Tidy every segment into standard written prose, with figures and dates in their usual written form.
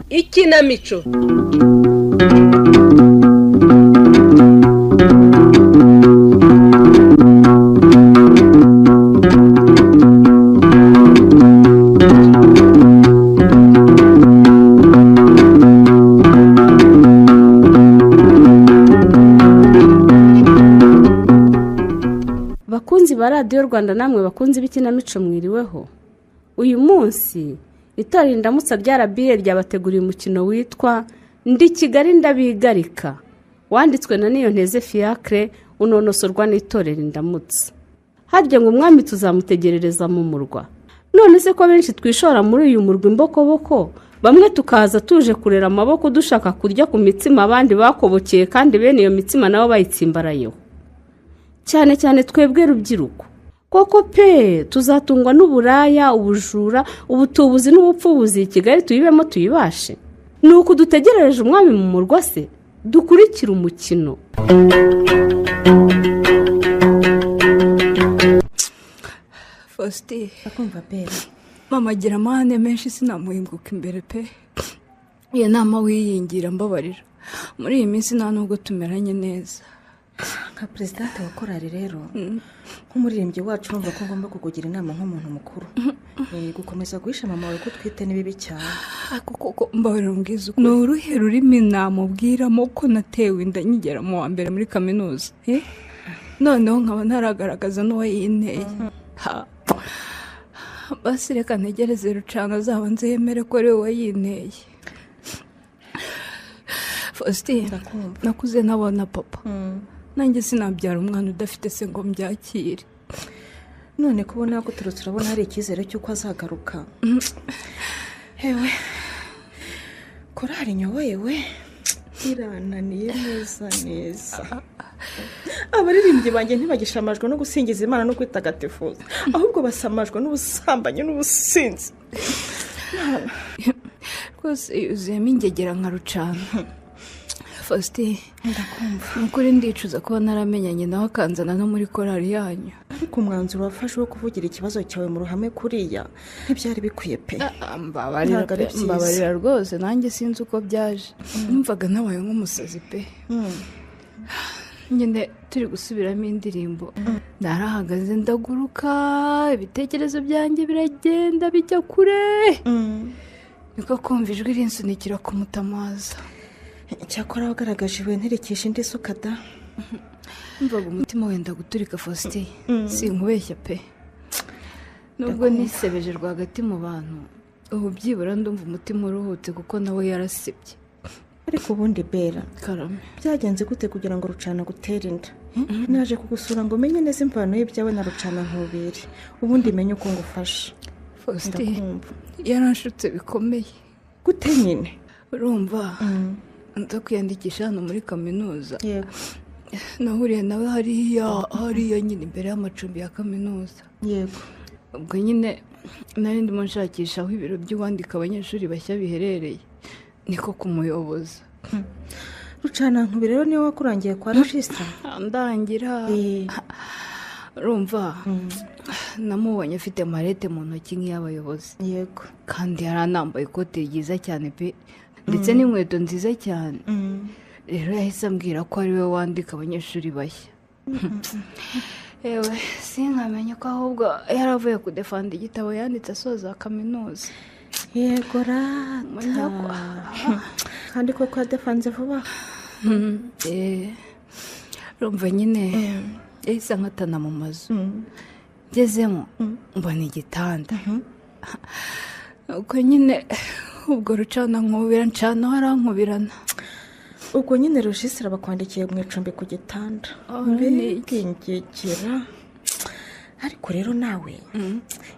Ikinamico. Bakunzi ba Radio Rwanda namwe bakunzi b'ikinamico mwiriweho. Uyu munsi itorero Indamutsa bya RBA ryabateguriye umukino witwa Ndi Kigali ndabigarika, wanditswe na Niyonteze Fiacre, unonosorwa n'itorero Indamutsa. Harya ngo umwami tuzamutegerereza mu murwa. None se ko benshi twishora muri uyu murwa imbokoboko, bamwe tukaza tuje kurera amaboko dushaka kurya ku mitsima abandi bakobokeye, kandi bene iyo mitsima nabo bayitsimbarayeho. Cyane cyane twebwe rubyiruko. Koko pe tuzatungwa n'uburaya, ubujura, ubutubuzi n'ubupfubuzi Kigali tuyibemo tuyibashe. Nuko dutegerereje umwami mu murwa se, dukurikira umukino. Faustin, akumva pera. Mama agira amahane menshi sinamuhinguka imbere pe. Iyo nama wiyingira mbabarira. Muri iyi minsi nta nubwo tumeranye neza. Nka presidente wa korali rero, nk'umuririmbyi wacu numva ko ngomba kukugira inama nk'umuntu mukuru. Gukomeza guhisha mama wawe ko twite nibibi cyane. Koko mbabarira umbwiza uko. N'uruhe rurimi namubwiramo ko natewe inda nkigera mu wa mbere muri kaminuza. Noneho nkaba ntaragaragaza n'uwayinteye. Basi reka ntegereze Rucana azabanze yemere ko ari we wayinteye. Faustin, nakuze nabona papa. Nanjye sinabyara umwana udafite se ngo mbyakire. None kubona guturutse urabona hari icyizere cy'uko azagaruka. Hewe korali nyoboye we irananiye neza. Abaririmbyi banjye ntibagishamajwe no gusingiza Imana no kwitagatifuza, ahubwo basamajwe n'ubusambanyi n'ubusinzi. Rwose yuzuyemo ingegera nka Rucana. Faustin, ndakumva. Nukuri ndicuza kuba naramenyanye nawe akanzana no muri korali yanyu. Ariko umwanzuro wafashe wo kuvugira ikibazo cyawe mu ruhame kuriya ntibyari bikwiye pe. Mbabarira rwose, nanjye sinzi uko byaje. Numvaga nabaye nk'umusazi pe. Nyine turi gusubiramo indirimbo. Narahagaze ndaguruka, ibitekerezo byanjye biragenda bijya kure. Niko kumva ijwi rinsunikira ku mutamaza. Cyakora wagaragaje iwe nterekesha indi suka da. Mvaga umutima wenda guturika Faustin. Sinkubeshya pe. Nubwo nisebeje rwagati mu bantu, ubu byibura ndumva umutima uruhutse kuko nawe yarasebye. Ariko ubundi bera Karame, byagenze gute kugira ngo Rucana gutera inda? Naje kugusura ngo menye neza imvano y'ibyawe na Rucana nkubiri, ubundi menye uko ngufasha. Faustin, yaranshutse bikomeye. Gute nyine? Urumva nza kwiyandikisha hano muri kaminuza. Yego. Nahuriye nawe hariya nyine imbere y'amacumbi ya kaminuza. Yego. Ubwo nyine nari ndimo nshakisha aho ibiro by'uwandika abanyeshuri bashya biherereye. Niko kumuyoboza. Rucana nkubiri rero niwe wakurangiye kwa registre? Ndangira. Urumva namubonye afite marete mu ntoki nk'iy'abayobozi. Yego. Kandi yaranambaye ikote ryiza cyane pe, ndetse n'inkweto nziza cyane. Rero yahise ambwira ko ari we wandika abanyeshuri bashya. Ewe sinkamenye ko ahubwo yaravuye kudefanda igitabo yanditse asoza kaminuza. Yego rata. Kandi koko yadefanze vuba. Urumva nyine yahise nkatana mu mazu. Ngezemo mbona igitanda. Uko nyine ubwo Rucana nkubira ncana harankubirana. Ubwo nyine registre bakwandikiye mu icumbi ku gitanda. Mbegengekera. Ariko rero nawe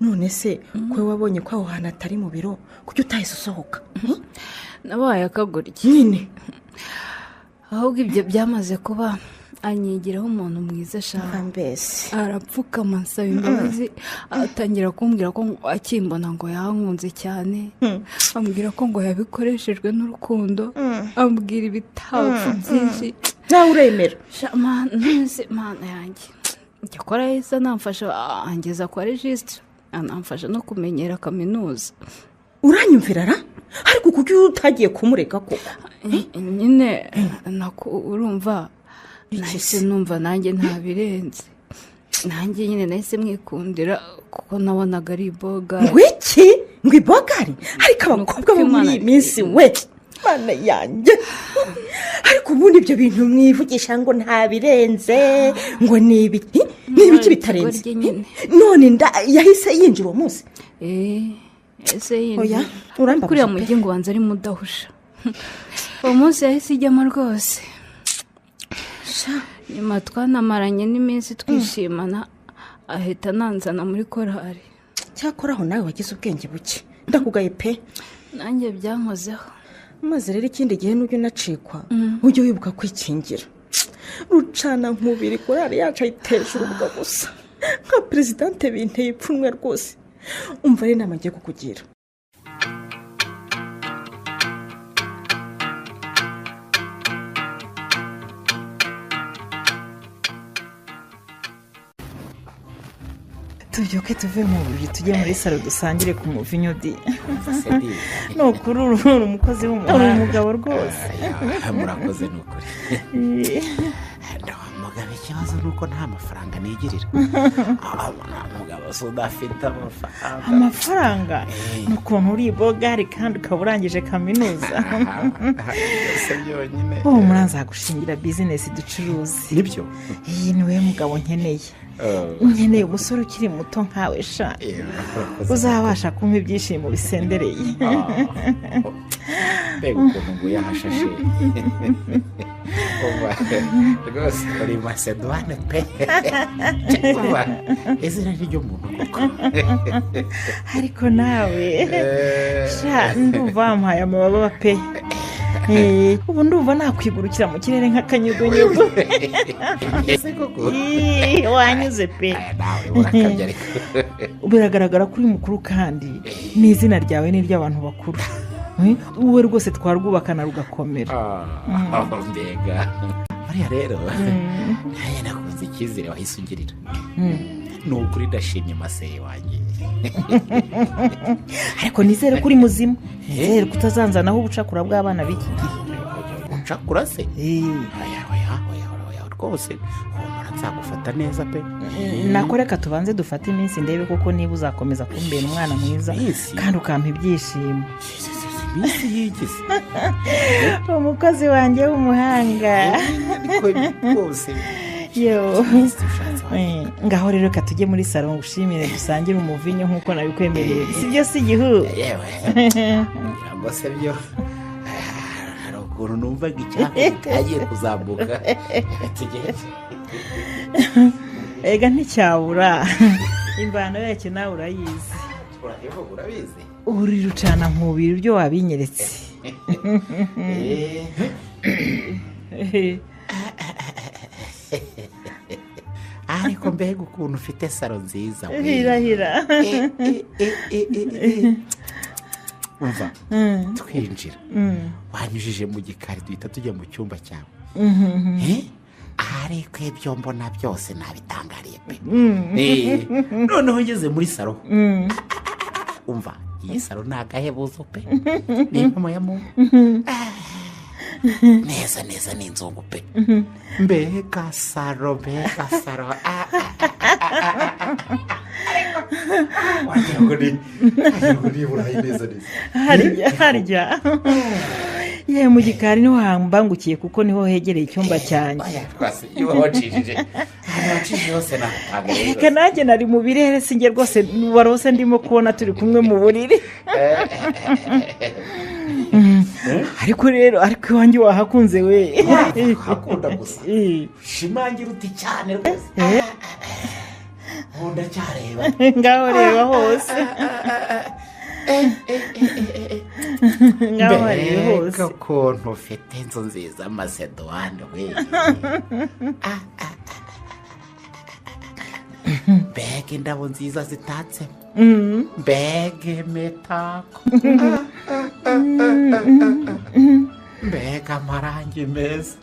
none se ko wabonye ko aho hantu atari mu biro kuko utahise usohoka? Nabaye akagoryi nyine. Ahubwo ibyo byamaze kuba anyigiraho umuntu mwiza ashaka mbese arapfukama ansaba imbabazi atangira kumbwira ko akimbona ngo yankunze cyane ambwira ko ngo yabikoreshejwe n'urukundo ambwira ibitapfu byinshi nawe uremera mana yanjye cyakora yahise anamfasha angeza kwa registre anamfasha no kumenyera kaminuza. uranyumvira ra ariko kuko utagiye kumureka koko nyine urumva nahise numva nanjye ntabirenze nanjye nyine nahise mwikundira kuko nabonaga ari ibogari. wiki ngo ibogari ariko abakobwa bo muri iyi minsi we mana yanjye ariko ubundi ibyo bintu mwivugisha ngo ntabirenze ngo ni ibiki bitarenze none yahise yinjira uwo munsi ese yinjira kuriya mujyi ngo ubanza ari mudahusha uwo munsi yahise ijyamo rwose nyuma twanamaranye n'iminsi twishimana ahita ananzana muri korari. cyakora aho nawe wagize ubwenge buke ndakugaye pe nanjye byankozeho maze rero ikindi gihe n'ujya unacikwa ujye wibuka kwikingira rucana nkubiri korari yacu ayiteje urubuga gusa nka perezidante binteye ipfunwe rwose umva ari inama agiye kukugira. tubyuke tuve mu buriri tujye muri salo dusangire ku muvinyo di ni ukuri uri umukozi uri umugabo rwose. murakoze ni ukuri mugabo ikibazo ni uko nta mafaranga nigirira mugabo se udafite amafaranga ni ukuntu uri ibogari kandi ukaba urangije kaminuza byose byonyine ubu murazagushingira bizinesi ducuruzi nibyo iyi ni we mugabo nkeneye umusore ukiri muto nkawe sha uzabasha kumpa ibyishimo bisendereye mbega ukuntu nguye ahashashe rwose uri masedwane pe izina ry'umuntu koko ariko nawe sha ndumva wamuhaye amababa pe ubu ndumva nakwigurukira mu kirere nk'akanyugunyugu ese koko wanyuze pe nawe urakabya ariko biragaragara ko uri mukuru kandi n'izina ryawe ni iry'abantu bakuru wowe rwose twarwubakana rugakomera. mbega bariya rero nawe nakunze icyizere wahise ungirira ni ukuri ndashimye maseye wanjye ariko nizere ko uri muzima nizere ko utazanzanaho ubucakura bw'abana b'iki gihe. ubucakura se rwose humura nzagufata neza pe nako reka tubanze dufate iminsi ndebe koko niba uzakomeza kumbera umwana mwiza kandi ukampa ibyishimo. iminsi yigize umukozi wanjye w'umuhanga rwose ngaho rero reka tujye muri salo ushimire dusangire umuvinyo nk'uko nabikwemereye si byo si igihu yewe ngira ngo se byo hari ukuntu numvaga icyaka kitagiye kuzamuka tugeze ega nticyabura imvano yacyo nawe urayizi urabizi uri rucana nkubiri ibyo wabinyeretse ariko mbega ukuntu ufite salo nziza hirahira umva twinjira wanyujije mu gikari duhita tujya mu cyumba cyawe ariko ibyo mbona byose nabitangariye pe noneho ngeze muri salo umva iyi salo ni agahebuzo pe ni impamo ya muntu neza neza ni inzungu pe mbega salo wagira ngo ni burayi neza harya yewe mu gikari niho hambangukiye kuko niho hegereye icyumba cyanjye iyo wacishije hose ntabwo reka nanjye nari mu birere sinjye rwose warose ndimo kubona turi kumwe mu buriri ariko iwanjye wahakunze we hakunda gusa shimangira uti cyane rwose nkunda cyareba ngaho reba hose ngaho hariwe hose mbega ukuntu ufite inzu nziza masedowani we mbega indabo nziza zitatse mbega imitako mbega amarangi meza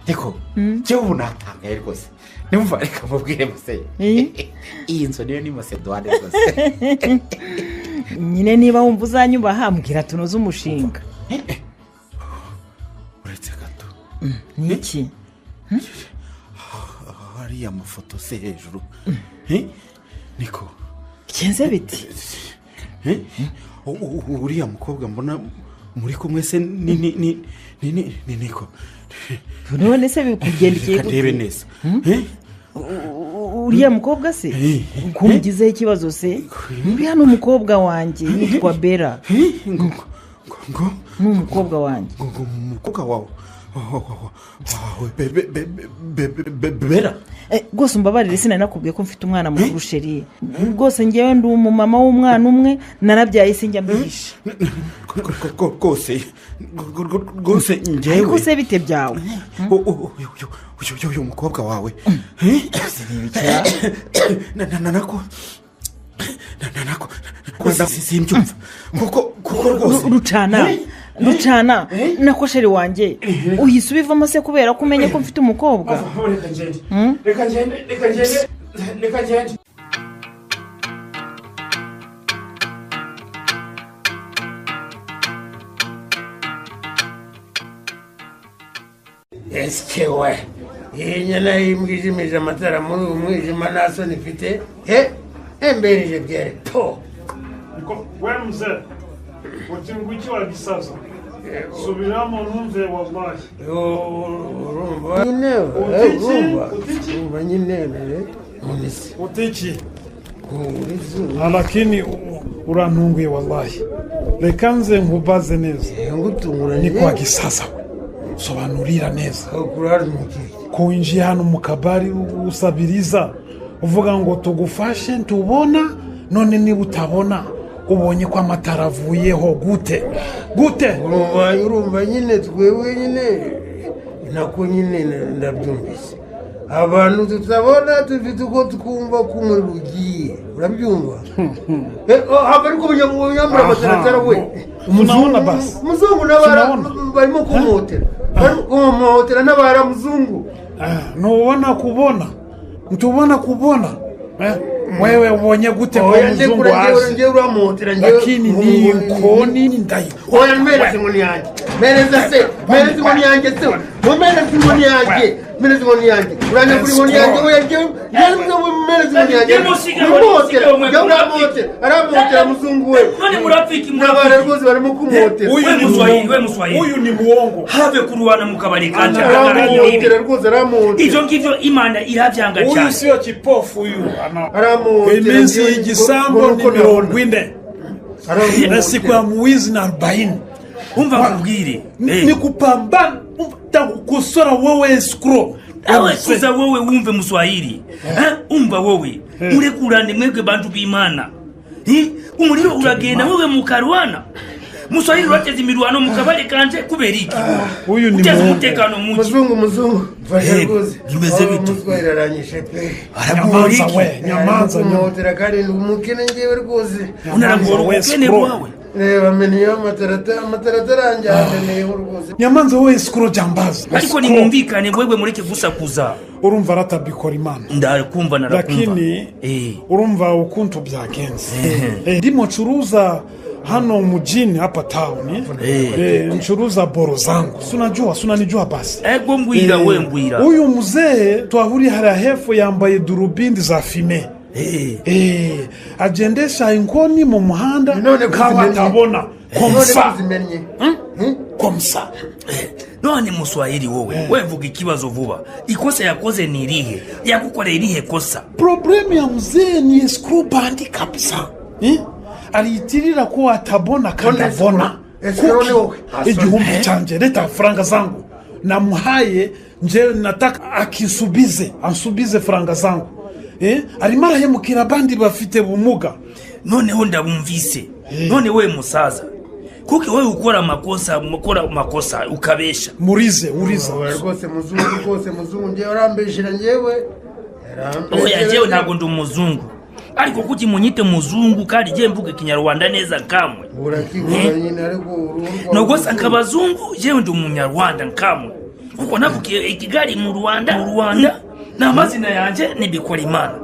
ariko njyewe ubu natangaye rwose nimva reka mubwire muse iyi nzu niyo ni masedowani rwose nyine niba wumva uzanyubaha mbwira tunoze umushinga uretse gato ni iki hariya amafoto se hejuru niko bigenze biti uriya mukobwa mbona muri kumwe se ni niko none se bikugendekeye reka ndebe neza uriya mukobwa se kumugizeho ikibazo se uriya ni umukobwa wanjye yitwa bera ni umukobwa wanjye umukobwa wawe bera rwose umbabarire sinari nakubwiye ko mfite umwana mukuru sheri rwose ngewe ndi umumama w'umwana umwe narabyaye sinjya mbihisha rwose ngewe ariko se bite byawe uyu mukobwa wawe simbyumva kuko rwose rucana nako sheri wanjye uhise ubivamo se kubera ko umenye ko mfite umukobwa reka ngende esike we iyi nyana y'imbwijimije amatara muri uyu mwijima nta soni ifite embereje byere po we mzee uti wa gisaza subiramo numve wallahi urumva nyine urumva nyine munisi utiki lakini urantunguye wallahi reka nze nkubaze neza ni kwa gisaza sobanurira neza kuinjia hano mu kabari usabiriza uvuga ngo tugufashe ntubona none niba utabona ubonye ko amatara avuyeho gute urumva nyine twewe nyine nako nyine ndabyumvise abantu tutabona dufite uko twumva ko umuriro ugiye urabyumva hava ariko ubunyambura amataratara we umuzungu n'abara barimo kumuhotera kumuhotera n'abara muzungu ntubona kubona wewe ubonye gute ko muzungu azi lakini ni ikoni ndayo oya mbereze inkoni yanjye mereza inkoni yanjye se mumereze inkoni yanjye uranya kuri inkoni yanjye we yagiye mereza inkoni yanjye aramuhotera muzungu we n'abana rwose barimo kumuhotera uyu ni muongo have kuruwana mu kabari kanje aramuhotera rwose aramuhotera ivyo ngivyo imana iravyanga cyane uyu siyo kipofu uyu aramuhotera iminsi y'igisambo ni 40 na siku ya mwizi na 40 umva kubwire ni kupambana kusora wewe escrow awe kuza wewe wumve muswahili umva wewe murekurane mwebwe bantu b'Imana umuriro uragenda wewe mukarwana muswahili urateza imirwano mu kabari kanje kubera iki uyu ni umutekano muki muzungu fasha rwose imeze bite muswahili aranyishe pe nyamanza umuhotera kandi umukene ngewe rwose unarangora ubukene bwawe reba meniyo amataratara yanjye ameneyeho rwose nyamanza wowe escrow jambazi ariko nimumvikane wewe mureke gusakuza urumva ratabikora imana ndakumva narakumva lakini urumva ukuntu byagenze ndimo curuza hano mjini hapa town nchuruza boro zangu sunanijua basi ego mbwira we mbwira huyu mzee twahuri hara hefu yambaye durubindi za fime agendesha inkoni mu muhanda kama atabona komsa none muswahili wowe vuga ikibazo vuba ikosa yakoze ni irihe yagukoreye irihe kosa problemu ya mzee ni screw bandi kabisa aliitirira kuwa atabona kandi abona igihumbi canje leta faranga zangu namuhaye nje nataka ansubize faranga zangu arimo arahemukira abandi bafite bumuga noneho ndabumvise none we musaza kuko wowe ukora amakosa ukabesha uriza rwose muzungu njyewe urambeshera njyewe oya njyewe ntabwo ndi umuzungu ariko kuki munyite muzungu kandi njyewe mvuga ikinyarwanda neza kamwe urakigura nyine ariko nubwo sanga abazungu njyewe ndi umunyarwanda nkamwe kuko navukiye i Kigali mu Rwanda n'amazina yanjye ni Bikorimana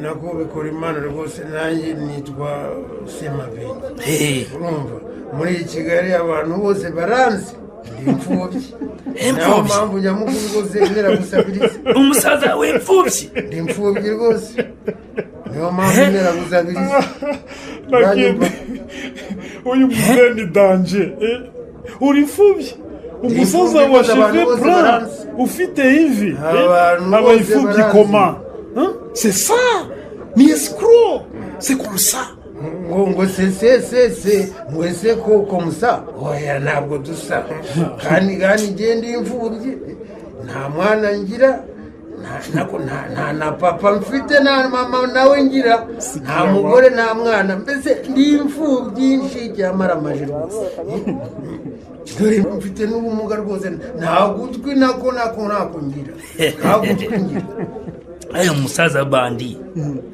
nako Bikorimana rwose nanjye nitwa Semabenge urumva muri Kigali abantu bose baranzi ndi imfubyi niyo mpamvu nyamukuru rwose nera gusabiriza umusaza w'imfubyi ndi imfubyi rwose niyo mpamvu nera gusabiriza uyu muzeni danje uri imfubyi umusaza wa cheve blanc ufite ivi abayifubyi koma c'est ça ni escroc c'est comme ça ngo se mwese ko comme ça oya ntabwo dusa kandi ngende imfubyi nta mwana ngira nta papa mfite nta mama nawe ngira nta mugore nta mwana mbese ndi imfubyi nshiki amaramaje rwose dore mfite n'ubumuga rwose nta gutwi nako ngira nta gutwi ngira ayo musaza bandi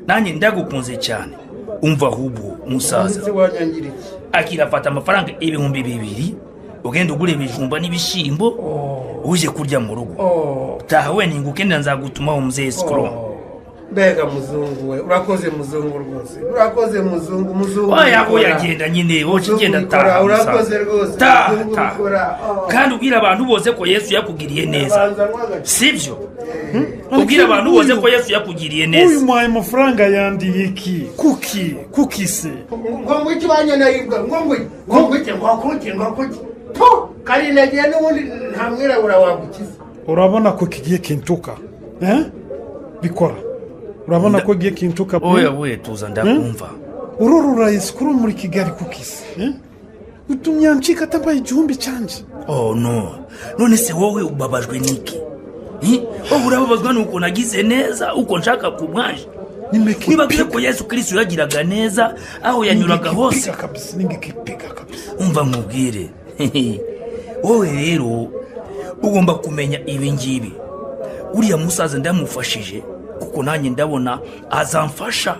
nanjye ndagukunze cyane umva ahubwo musaza akirafata amafaranga 2,000 ugenda ugura ibijumba n'ibishimbo uje kurya mu rugo taha we ningukenera nzagutumaho muzee Escroc mbega muzungu we urakoze muzungu rwose urakoze muzungu oya genda nyine wowe genda taha urakoze rwose kandi ubwira abantu bose ko Yesu yakugiriye neza sibyo ubwira abantu bose ko Yesu yakugiriye neza uyu mwaye amafaranga yandiye iki kuki se ngo iki banyana yibwa ngo iki po kari nagiye n'ubundi nta mwirabura wagukiza urabona ko kigiye kintuka bikora urabona ko giye kintuka oya we tuza ndakumva urorora Escroc muri Kigali kukisi utumya nchika tambaye igihumbi cyanje no none se wowe ubabajwe niki wowe urababazwa nuko nagize neza uko nshaka kumwaje nibagiye ko Yesu Kristo yagiraga neza aho yanyuraga hose umva nkubwire wowe rero ugomba kumenya ibi ngibi uriya musaza ndamufashije kuko nanjye ndabona azamfasha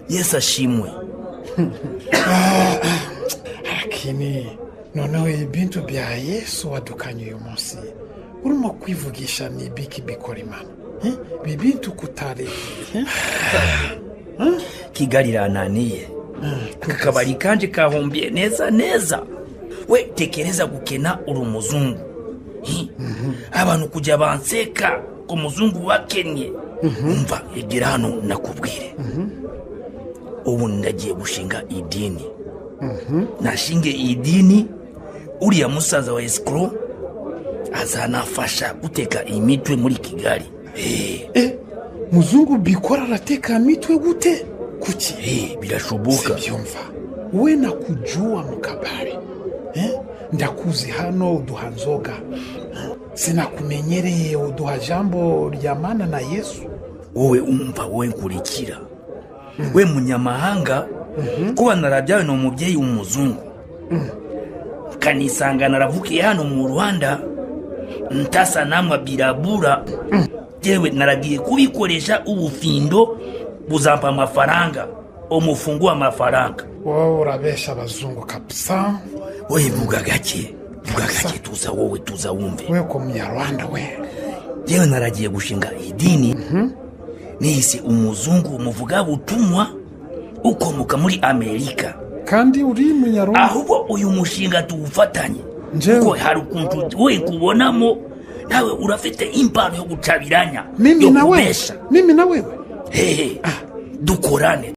Yesu ashimwe lakini noneho ibintu bya Yesu wadukanye uyu munsi urimo kwivugisha ni biki Bikorimana bibintu kutare Kigali rananiye kakabari kanje kahombye neza we tekereza gukena uri umuzungu abantu kujya banseka ko muzungu wakennye umva egera hano nakubwire ubu ndagiye gushinga idini nashinge idini uriya musaza wa Escroc azanafasha guteka imitwe muri Kigali muzungu Bikora arateka imitwe gute kuki birashoboka byumva we nakujua mukabari ndakuzi hano uduha nzoga sinakumenyereye uduha jambo ryamana na Yesu wowe umva wowe nkurikira we munyamahanga kuba narabyawe no mubyeyi w'umuzungu kanisanga naravukiye hano mu Rwanda ntasa namwa birabura jewe naragiye kubikoresha ubufindo buzampa amafaranga omufungua amafaranga wowe urabesha abazungu kabisa wowe vuga gake tuza wumve we ko munyarwanda we jewe naragiye gushinga idini nihise umuzungu umuvuga butumwa ukomoka muri Amerika kandi uri munyarwanda ahubwo uyu mushinga tuwufatanye kuko hari ukuntu we kubonamo nawe urafite impano yo gucabiranya mimi na wewe dukorane